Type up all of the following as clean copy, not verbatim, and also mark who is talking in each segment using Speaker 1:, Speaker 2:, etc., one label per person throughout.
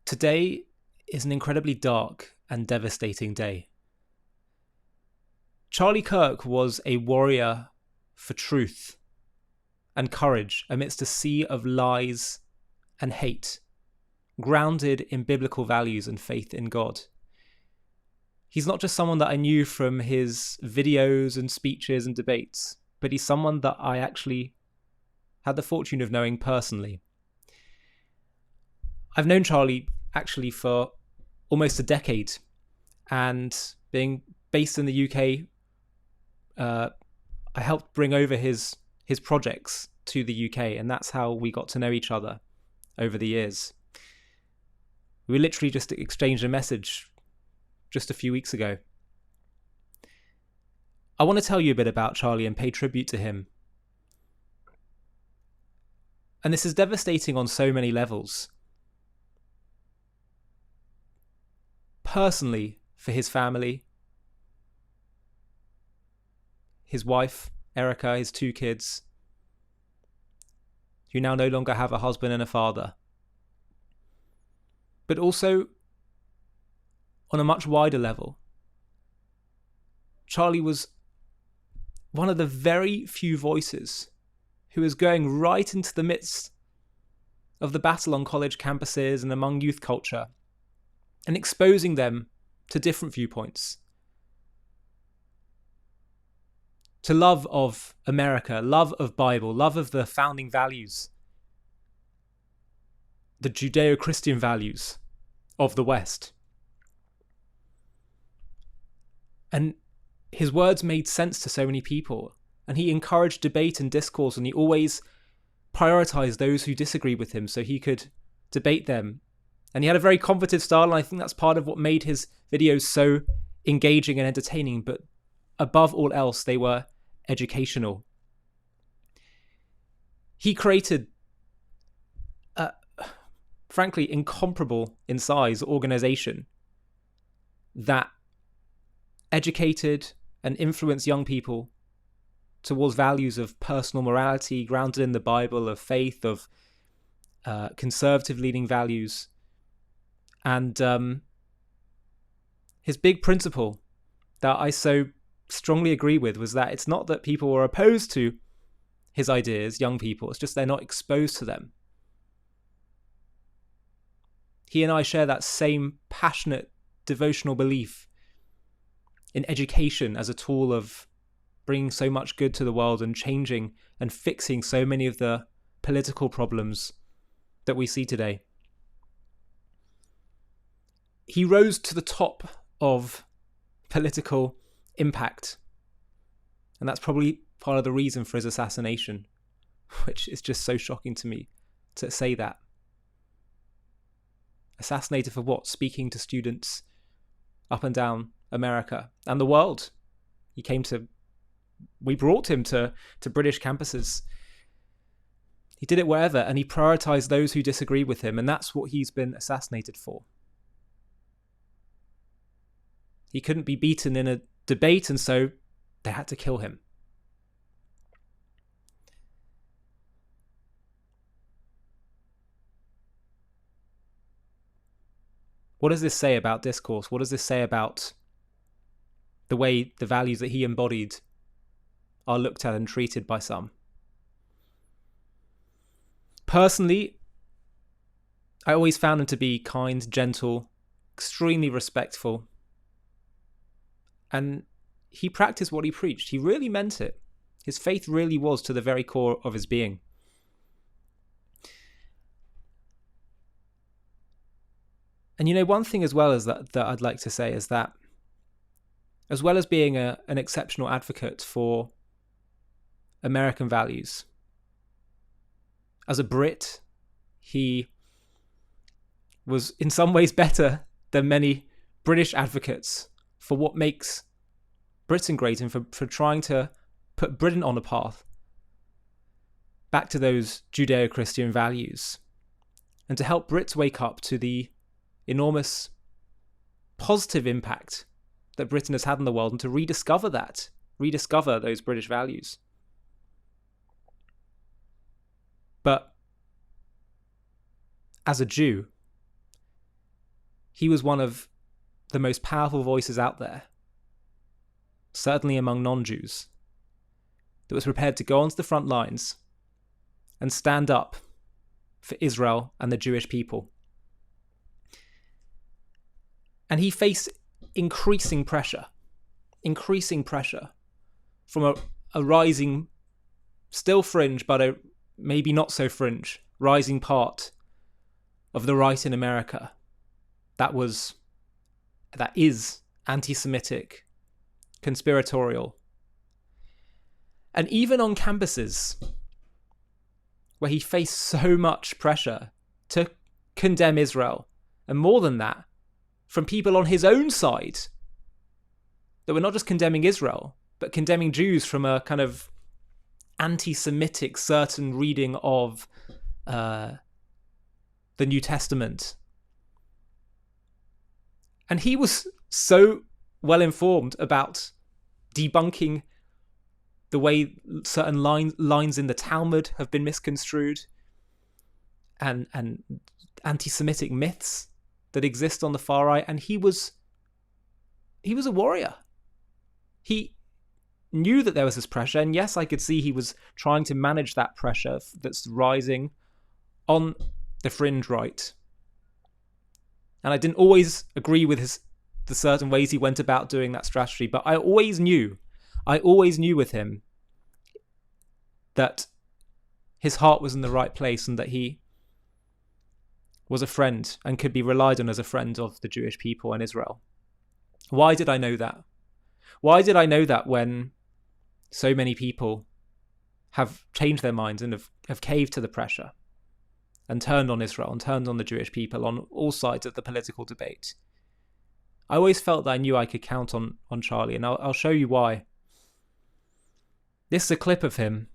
Speaker 1: Today is an incredibly dark and devastating day. Charlie Kirk was a warrior for truth and courage amidst a sea of lies and hate, grounded in biblical values and faith in God. He's not just someone that I knew from his videos and speeches and debates, but he's someone that I actually had the fortune of knowing personally. I've known Charlie actually for almost a decade, and being based in the UK, I helped bring over his projects to the UK, and that's how we got to know each other over the years. We literally just exchanged a message just a few weeks ago. I want to tell you a bit about Charlie and pay tribute to him. And this is devastating on so many levels. Personally, for his family, his wife, Erica, his 2 kids, who now no longer have a husband and a father. But also, on a much wider level, Charlie was one of the very few voices who was going right into the midst of the battle on college campuses and among youth culture, and exposing them to different viewpoints, to love of America, love of Bible, love of the founding values, the Judeo-Christian values of the West. And his words made sense to so many people, and he encouraged debate and discourse, and he always prioritized those who disagreed with him so he could debate them. And he had a very combative style, and I think that's part of what made his videos so engaging and entertaining, but above all else, they were educational. He created a, frankly, incomparable in size organization that educated and influenced young people towards values of personal morality, grounded in the Bible, of faith, of conservative leading values. And his big principle that I so strongly agree with was that it's not that people were opposed to his ideas, young people, it's just they're not exposed to them. He and I share that same passionate devotional belief in education as a tool of bringing so much good to the world and changing and fixing so many of the political problems that we see today. He rose to the top of political impact, and that's probably part of the reason for his assassination, which is just so shocking to me to say that. Assassinated for what? Speaking to students up and down America and the world. We brought him to British campuses. He did it wherever, and he prioritized those who disagree with him, and that's what he's been assassinated for. He couldn't be beaten in a debate, and so they had to kill him. What does this say about discourse? What does this say about the way the values that he embodied are looked at and treated by some? Personally, I always found him to be kind, gentle, extremely respectful. And he practiced what he preached. He really meant it. His faith really was to the very core of his being. And one thing as well as that I'd like to say is that, as well as being an exceptional advocate for American values, as a Brit, he was in some ways better than many British advocates for what makes Britain great, and for trying to put Britain on a path back to those Judeo-Christian values, and to help Brits wake up to the enormous positive impact that Britain has had in the world, and to rediscover those British values. But as a Jew, he was one of the most powerful voices out there, certainly among non-Jews, that was prepared to go onto the front lines and stand up for Israel and the Jewish people. And he faced increasing pressure from a rising, still fringe, but a maybe not so fringe, rising part of the right in America that is anti-Semitic, conspiratorial. And even on campuses where he faced so much pressure to condemn Israel, and more than that, from people on his own side that were not just condemning Israel, but condemning Jews from a kind of anti-Semitic certain reading of the New Testament. And he was so well informed about debunking the way certain lines in the Talmud have been misconstrued, and anti-Semitic myths that exist on the far right. And he was a warrior. He knew that there was this pressure, and yes, I could see he was trying to manage that pressure that's rising on the fringe right. And I didn't always agree with the certain ways he went about doing that strategy, but I always knew with him that his heart was in the right place and that he was a friend and could be relied on as a friend of the Jewish people and Israel. Why did I know that? Why did I know that when so many people have changed their minds and have caved to the pressure and turned on Israel and turned on the Jewish people on all sides of the political debate? I always felt that I knew I could count on Charlie, and I'll show you why. This is a clip of him,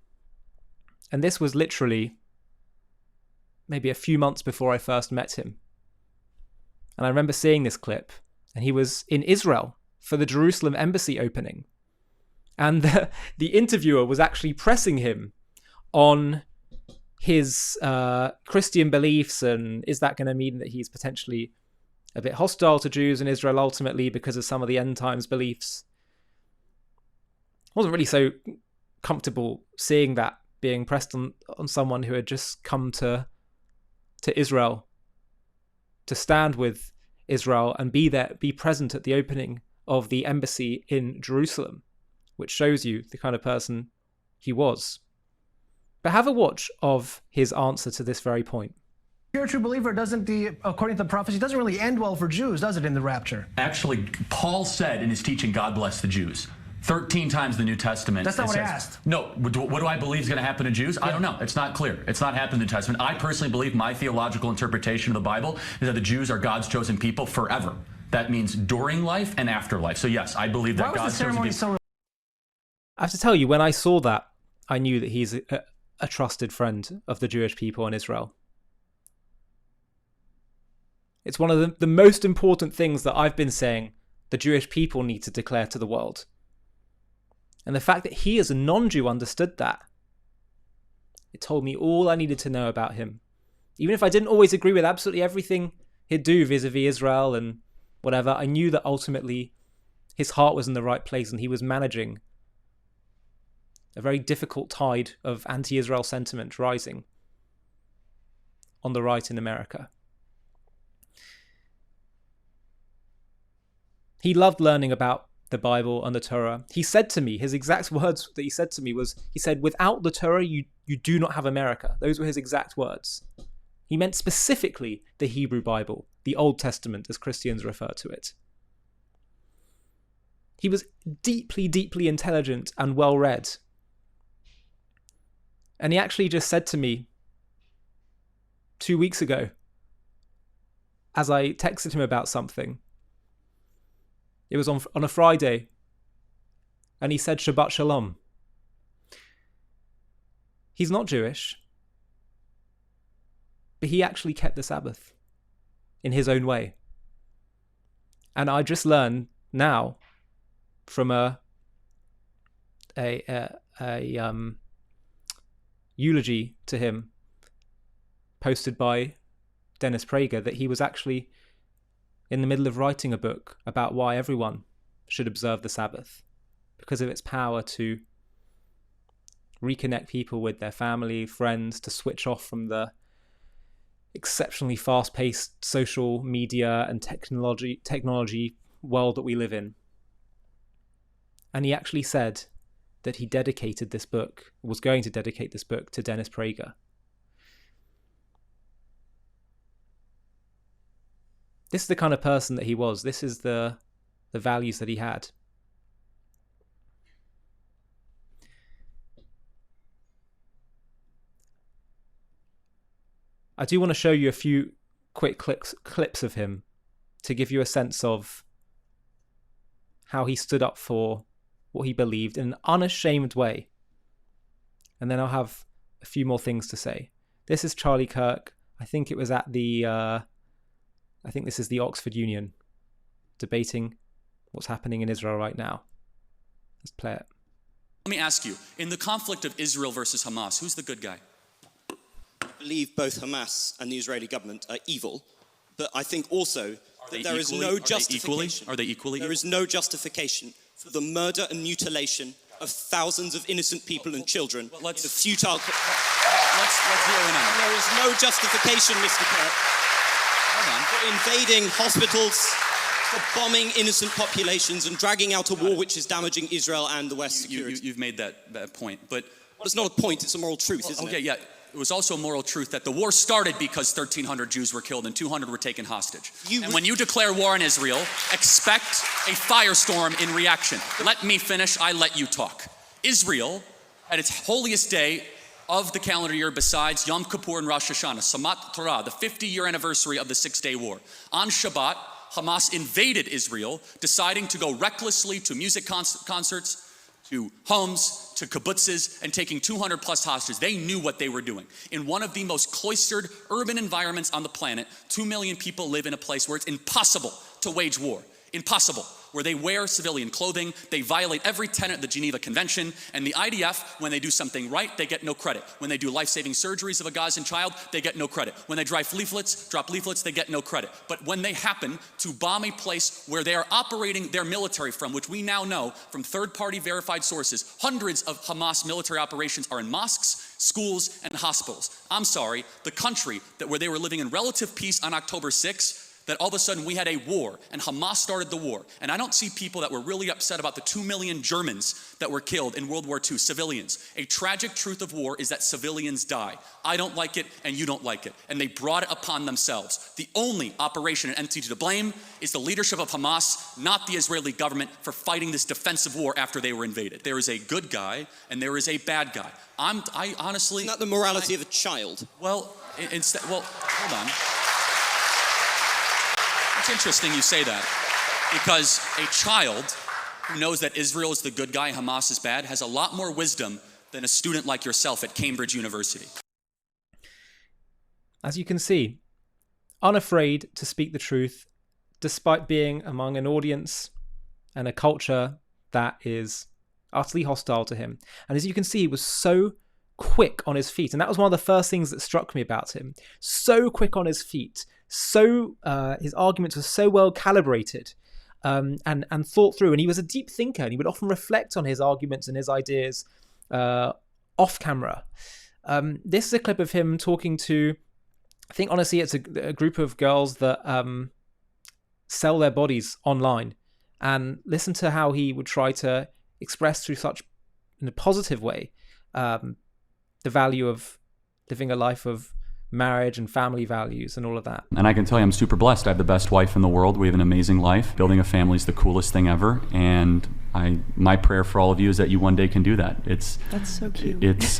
Speaker 1: and this was literally maybe a few months before I first met him. And I remember seeing this clip, and he was in Israel for the Jerusalem embassy opening. And the interviewer was actually pressing him on his Christian beliefs, and is that going to mean that he's potentially a bit hostile to Jews in Israel ultimately because of some of the end times beliefs. I wasn't really so comfortable seeing that being pressed on someone who had just come to Israel to stand with Israel and be present at the opening of the embassy in Jerusalem, which shows you the kind of person he was. But have a watch of his answer to this very point.
Speaker 2: You're a true believer, according to the prophecy, doesn't really end well for Jews, does it, in the rapture?
Speaker 3: Actually, Paul said in his teaching, God bless the Jews. 13 times in the New Testament.
Speaker 2: That's not what I asked.
Speaker 3: No, what do I believe is going to happen to Jews? Yeah. I don't know. It's not clear. It's not happened in the New Testament. I personally believe my theological interpretation of the Bible is that the Jews are God's chosen people forever. That means during life and after life. So yes, I believe that God's chosen people.
Speaker 1: I have to tell you, when I saw that, I knew that he's a trusted friend of the Jewish people in Israel. It's one of the most important things that I've been saying the Jewish people need to declare to the world. And the fact that he as a non-Jew understood that, it told me all I needed to know about him. Even if I didn't always agree with absolutely everything he'd do vis-a-vis Israel and whatever, I knew that ultimately his heart was in the right place and he was managing a very difficult tide of anti-Israel sentiment rising on the right in America. He loved learning about the Bible and the Torah. He said to me, his exact words that he said to me was, he said, without the Torah, you do not have America. Those were his exact words. He meant specifically the Hebrew Bible, the Old Testament, as Christians refer to it. He was deeply, deeply intelligent and well-read. And he actually just said to me 2 weeks ago, as I texted him about something, it was on a Friday, and he said Shabbat Shalom. He's not Jewish, but he actually kept the Sabbath in his own way. And I just learned now from a eulogy to him posted by Dennis Prager that he was actually in the middle of writing a book about why everyone should observe the Sabbath, because of its power to reconnect people with their family, friends, to switch off from the exceptionally fast-paced social media and technology world that we live in. And he actually said that he dedicated this book, was going to dedicate this book to Dennis Prager. This is the kind of person that he was. This is the values that he had. I do want to show you a few quick clips of him to give you a sense of how he stood up for what he believed in an unashamed way. And then I'll have a few more things to say. This is Charlie Kirk. I think it was at I think this is the Oxford Union, debating what's happening in Israel right now. Let's play it.
Speaker 4: Let me ask you, in the conflict of Israel versus Hamas, who's the good guy?
Speaker 5: I believe both Hamas and the Israeli government are evil, but I think also that there is no justification.
Speaker 4: Are they equally?
Speaker 5: There is no justification for the murder and mutilation of thousands of innocent people and children in a futile...
Speaker 4: Let's zero in on it.
Speaker 5: There is no justification, Mr. Kirk, for invading hospitals, for bombing innocent populations and dragging out a war which is damaging Israel and the West's security.
Speaker 4: You've made that point, but...
Speaker 5: Well, it's not a point, it's a moral truth, isn't it?
Speaker 4: Okay, yeah. It was also a moral truth that the war started because 1,300 Jews were killed and 200 were taken hostage. And when you declare war on Israel, expect a firestorm in reaction. Let me finish, I let you talk. Israel, at its holiest day of the calendar year besides Yom Kippur and Rosh Hashanah, Samat Torah, the 50-year anniversary of the Six-Day War. On Shabbat, Hamas invaded Israel, deciding to go recklessly to music concerts, to homes, to kibbutzes, and taking 200 plus hostages. They knew what they were doing. In one of the most cloistered urban environments on the planet, 2 million people live in a place where it's impossible to wage war. Impossible. Where they wear civilian clothing, they violate every tenet of the Geneva Convention, and the IDF, when they do something right, they get no credit. When they do life-saving surgeries of a Gazan child, they get no credit. When they drop leaflets, they get no credit. But when they happen to bomb a place where they are operating their military from, which we now know from third-party verified sources, hundreds of Hamas military operations are in mosques, schools, and hospitals. I'm sorry, the country where they were living in relative peace on October 6th, that all of a sudden we had a war and Hamas started the war. And I don't see people that were really upset about the 2 million Germans that were killed in World War II, civilians. A tragic truth of war is that civilians die. I don't like it and you don't like it. And they brought it upon themselves. The only operation and entity to blame is the leadership of Hamas, not the Israeli government, for fighting this defensive war after they were invaded. There is a good guy and there is a bad guy. I honestly...
Speaker 5: Isn't that the morality of a child?
Speaker 4: Well, hold on. It's interesting you say that, because a child who knows that Israel is the good guy, Hamas is bad, has a lot more wisdom than a student like yourself at Cambridge University.
Speaker 1: As you can see, unafraid to speak the truth, despite being among an audience and a culture that is utterly hostile to him. And as you can see, he was so quick on his feet. And that was one of the first things that struck me about him. So quick on his feet. His arguments were so well calibrated and thought through. And he was a deep thinker, and he would often reflect on his arguments and his ideas off camera. This is a clip of him talking to, I think honestly it's a group of girls that sell their bodies online, and listen to how he would try to express through such in a positive way the value of living a life of marriage and family values and all of that.
Speaker 6: And I can tell you I'm super blessed. I have the best wife in the world. We have an amazing life. Building a family is the coolest thing ever. And my prayer for all of you is that you one day can do that. That's so cute. It's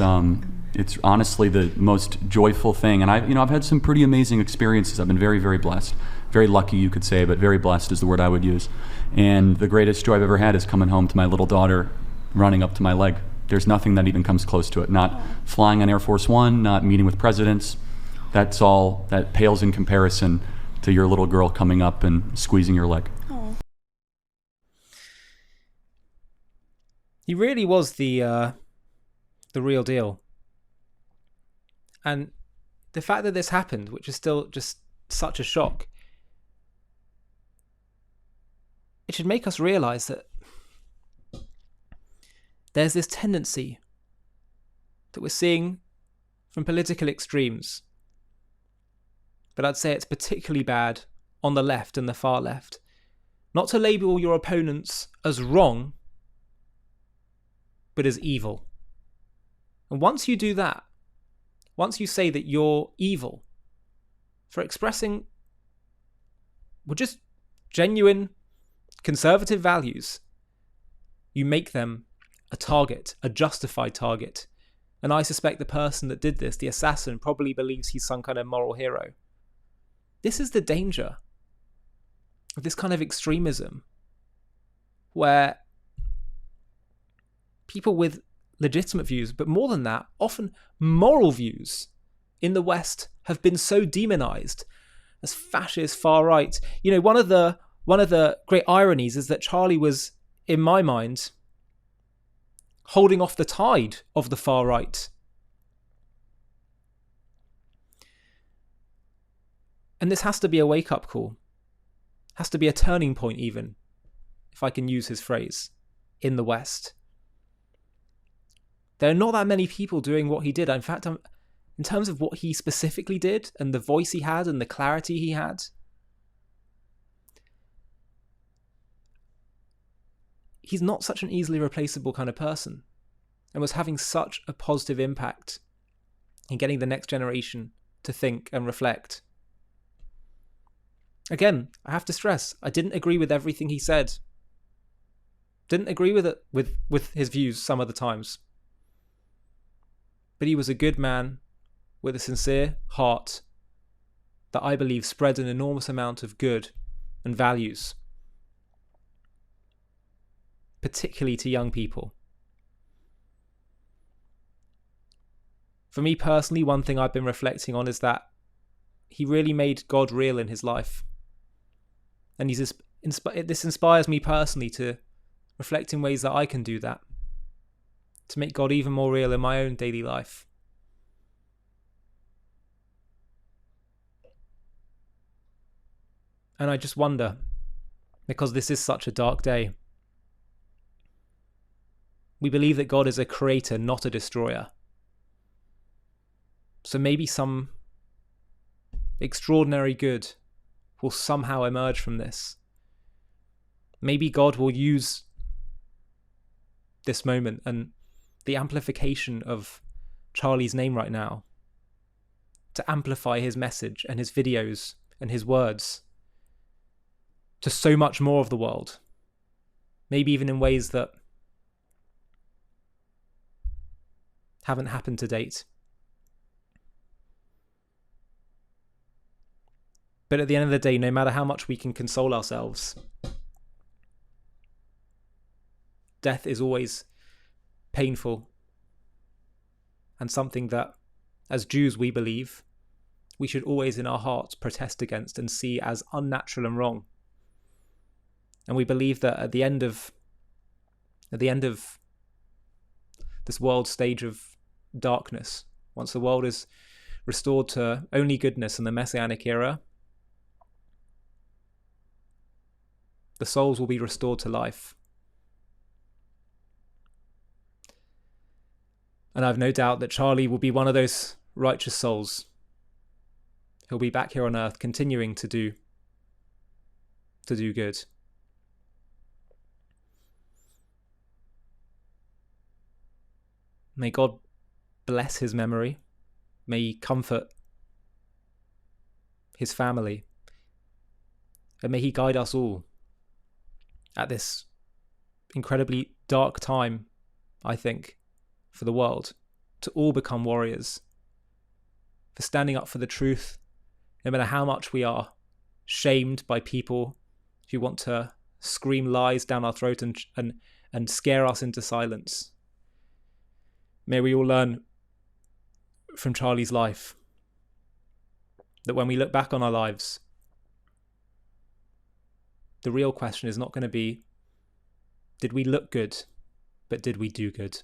Speaker 6: honestly the most joyful thing. And I've had some pretty amazing experiences. I've been very, very blessed. Very lucky, you could say, but very blessed is the word I would use. And the greatest joy I've ever had is coming home to my little daughter running up to my leg. There's nothing that even comes close to it. Not flying on Air Force One, not meeting with presidents. That pales in comparison to your little girl coming up and squeezing your leg.
Speaker 1: Aww. He really was the real deal. And the fact that this happened, which is still just such a shock, it should make us realize that there's this tendency that we're seeing from political extremes, but I'd say it's particularly bad on the left and the far left, not to label your opponents as wrong, but as evil. And once you do that, once you say that you're evil for expressing, well, just genuine conservative values, you make them a target, a justified target. And I suspect the person that did this, the assassin, probably believes he's some kind of moral hero. This is the danger of this kind of extremism, where people with legitimate views, but more than that, often moral views in the West have been so demonized as fascist, far right. You know, one of the great ironies is that Charlie was, in my mind, holding off the tide of the far right. And this has to be a wake-up call. Has to be a turning point, even, if I can use his phrase, in the West. There are not that many people doing what he did. In fact, in terms of what he specifically did and the voice he had and the clarity he had, he's not such an easily replaceable kind of person, and was having such a positive impact in getting the next generation to think and reflect. Again, I have to stress, I didn't agree with everything he said. Didn't agree with it with his views some of the times. But he was a good man with a sincere heart that I believe spread an enormous amount of good and values, particularly to young people. For me personally, one thing I've been reflecting on is that he really made God real in his life. And this inspires me personally to reflect in ways that I can do that, to make God even more real in my own daily life. And I just wonder, because this is such a dark day, we believe that God is a creator, not a destroyer. So maybe some extraordinary good will somehow emerge from this. Maybe God will use this moment and the amplification of Charlie's name right now to amplify his message and his videos and his words to so much more of the world. Maybe even in ways that haven't happened to date. But at the end of the day, no matter how much we can console ourselves, death is always painful and something that, as Jews, we believe we should always in our hearts protest against and see as unnatural and wrong. And we believe that at the end of this world stage of darkness, once the world is restored to only goodness in the Messianic era, the souls will be restored to life. And I've no doubt that Charlie will be one of those righteous souls. He'll be back here on earth continuing to do good. May God bless his memory. May he comfort his family. And may he guide us all at this incredibly dark time, I think, for the world, to all become warriors, for standing up for the truth, no matter how much we are shamed by people who want to scream lies down our throat and scare us into silence. May we all learn from Charlie's life that when we look back on our lives, the real question is not going to be, did we look good, but did we do good?